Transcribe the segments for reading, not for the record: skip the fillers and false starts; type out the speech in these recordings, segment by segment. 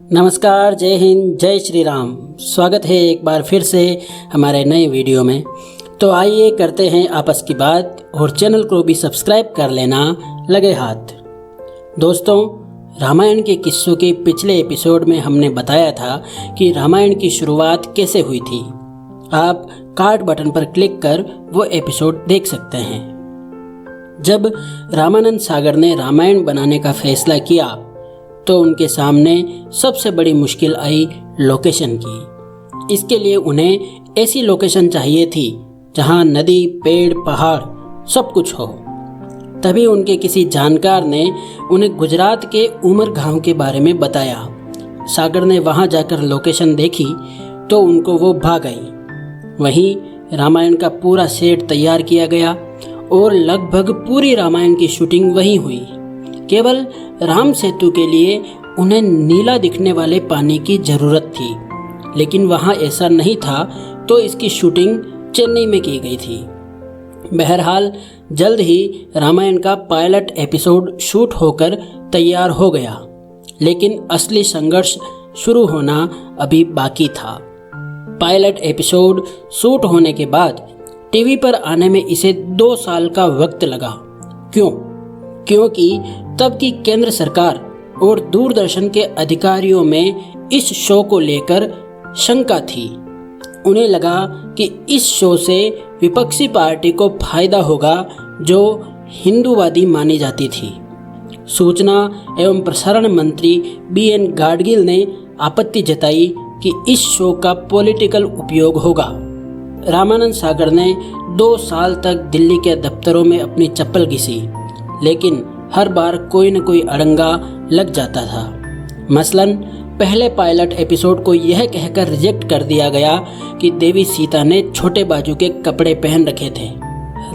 नमस्कार, जय हिंद, जय श्री राम। स्वागत है एक बार फिर से हमारे नए वीडियो में। तो आइए करते हैं आपस की बात और चैनल को भी सब्सक्राइब कर लेना लगे हाथ। दोस्तों, रामायण के किस्सों के पिछले एपिसोड में हमने बताया था कि रामायण की शुरुआत कैसे हुई थी। आप कार्ड बटन पर क्लिक कर वो एपिसोड देख सकते हैं। जब रामानंद सागर ने रामायण बनाने का फैसला किया तो उनके सामने सबसे बड़ी मुश्किल आई लोकेशन की। इसके लिए उन्हें ऐसी लोकेशन चाहिए थी जहां नदी, पेड़, पहाड़ सब कुछ हो। तभी उनके किसी जानकार ने उन्हें गुजरात के उमर गांव के बारे में बताया। सागर ने वहां जाकर लोकेशन देखी तो उनको वो भा गई। वहीं रामायण का पूरा सेट तैयार किया गया और लगभग पूरी रामायण की शूटिंग वहीं हुई। केवल राम सेतु के लिए उन्हें नीला दिखने वाले पानी की जरूरत थी, लेकिन वहां ऐसा नहीं था तो इसकी शूटिंग चेन्नई में की गई थी। बहरहाल जल्द ही रामायण का पायलट एपिसोड शूट होकर तैयार हो गया, लेकिन असली संघर्ष शुरू होना अभी बाकी था। पायलट एपिसोड शूट होने के बाद टीवी पर आने में इसे 2 साल का वक्त लगा। क्योंकि तब की केंद्र सरकार और दूरदर्शन के अधिकारियों में इस शो को लेकर शंका थी। उन्हें लगा कि इस शो से विपक्षी पार्टी को फायदा होगा जो हिंदूवादी मानी जाती थी। सूचना एवं प्रसारण मंत्री BN गाडगिल ने आपत्ति जताई कि इस शो का पॉलिटिकल उपयोग होगा। रामानंद सागर ने 2 साल तक दिल्ली के दफ्तरों में अपनी चप्पल घिसी, लेकिन हर बार कोई न कोई अड़ंगा लग जाता था। मसलन पहले पायलट एपिसोड को यह कहकर रिजेक्ट कर दिया गया कि देवी सीता ने छोटे बाजू के कपड़े पहन रखे थे।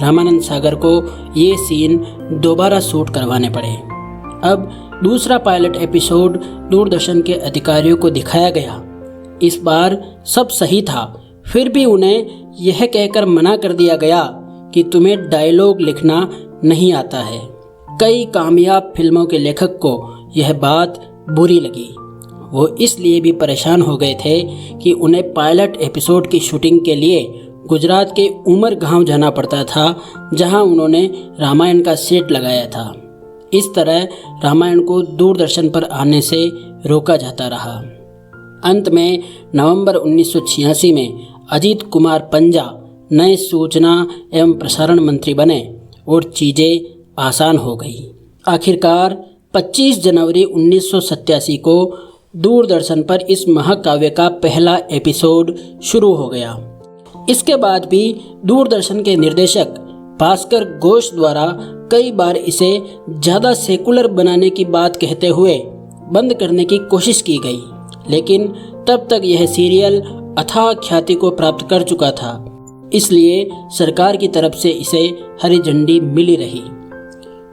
रामानंद सागर को ये सीन दोबारा शूट करवाने पड़े। अब दूसरा पायलट एपिसोड दूरदर्शन के अधिकारियों को दिखाया गया। इस बार सब सही था, फिर भी उन्हें यह कहकर मना कर दिया गया कि तुम्हें डायलॉग लिखना नहीं आता है। कई कामयाब फिल्मों के लेखक को यह बात बुरी लगी। वो इसलिए भी परेशान हो गए थे कि उन्हें पायलट एपिसोड की शूटिंग के लिए गुजरात के उमर गांव जाना पड़ता था, जहां उन्होंने रामायण का सेट लगाया था। इस तरह रामायण को दूरदर्शन पर आने से रोका जाता रहा। अंत में नवंबर 1986 में अजीत कुमार पंजा नए सूचना एवं प्रसारण मंत्री बने और चीज़ें आसान हो गई। आखिरकार 25 जनवरी 1987 को दूरदर्शन पर इस महाकाव्य का पहला एपिसोड शुरू हो गया। इसके बाद भी दूरदर्शन के निर्देशक भास्कर घोष द्वारा कई बार इसे ज़्यादा सेकुलर बनाने की बात कहते हुए बंद करने की कोशिश की गई, लेकिन तब तक यह सीरियल अथाह ख्याति को प्राप्त कर चुका था, इसलिए सरकार की तरफ से इसे हरी झंडी मिली रही।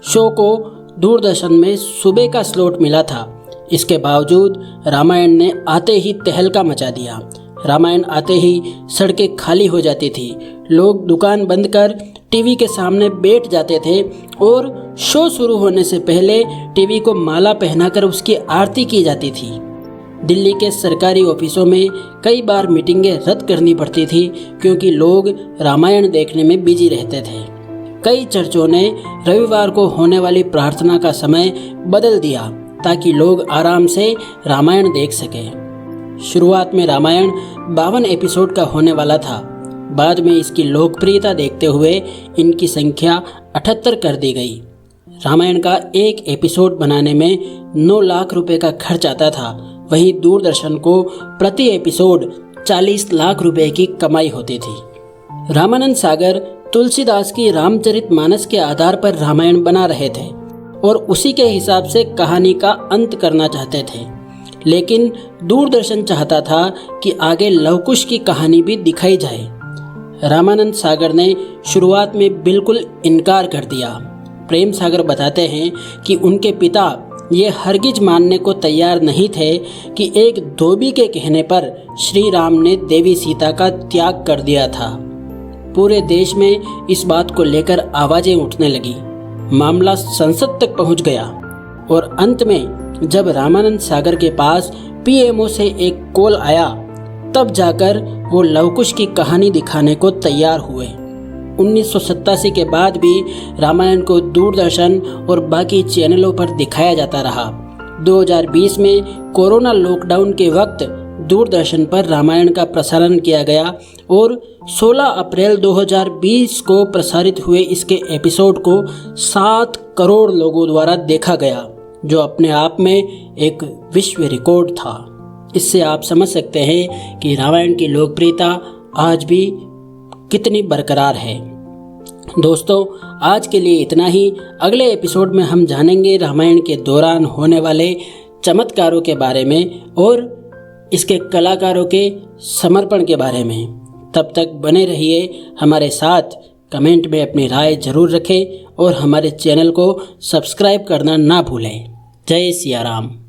शो को दूरदर्शन में सुबह का स्लॉट मिला था। इसके बावजूद रामायण ने आते ही तहलका मचा दिया। रामायण आते ही सड़कें खाली हो जाती थी, लोग दुकान बंद कर टीवी के सामने बैठ जाते थे और शो शुरू होने से पहले टीवी को माला पहनाकर उसकी आरती की जाती थी। दिल्ली के सरकारी ऑफिसों में कई बार मीटिंगें रद्द करनी पड़ती थी क्योंकि लोग रामायण देखने में बिजी रहते थे। कई चर्चों ने रविवार को होने वाली प्रार्थना का समय बदल दिया ताकि लोग आराम से रामायण देख सकें। शुरुआत में रामायण 52 एपिसोड का होने वाला था। बाद में इसकी लोकप्रियता देखते हुए इनकी संख्या 78 कर दी गई। रामायण का एक एपिसोड बनाने में 9 लाख रुपए का खर्च आता था। वहीं दूरदर्शन को प्रति एपिसोड 40 लाख रुपए की कमाई होती थी। रामानंद सागर तुलसीदास की रामचरितमानस के आधार पर रामायण बना रहे थे और उसी के हिसाब से कहानी का अंत करना चाहते थे, लेकिन दूरदर्शन चाहता था कि आगे लवकुश की कहानी भी दिखाई जाए। रामानंद सागर ने शुरुआत में बिल्कुल इनकार कर दिया। प्रेम सागर बताते हैं कि उनके पिता ये हरगिज मानने को तैयार नहीं थे कि एक धोबी के कहने पर श्री राम ने देवी सीता का त्याग कर दिया था। पूरे देश में इस बात को लेकर आवाजें उठने लगी। मामला संसद तक पहुंच गया और अंत में जब रामानंद सागर के पास पीएमओ से एक कॉल आया, तब जाकर वो लवकुश की कहानी दिखाने को तैयार हुए। 1987 के बाद भी रामायण को दूरदर्शन और बाकी चैनलों पर दिखाया जाता रहा। 2020 में कोरोना लॉकडाउन के वक्त दूरदर्शन पर रामायण का प्रसारण किया गया और 16 अप्रैल 2020 को प्रसारित हुए इसके एपिसोड को 7 करोड़ लोगों द्वारा देखा गया, जो अपने आप में एक विश्व रिकॉर्ड था। इससे आप समझ सकते हैं कि रामायण की लोकप्रियता आज भी कितनी बरकरार है। दोस्तों, आज के लिए इतना ही। अगले एपिसोड में हम जानेंगे रामायण के दौरान होने वाले चमत्कारों के बारे में और इसके कलाकारों के समर्पण के बारे में। तब तक बने रहिए हमारे साथ। कमेंट में अपनी राय जरूर रखें और हमारे चैनल को सब्सक्राइब करना ना भूलें। जय सिया राम।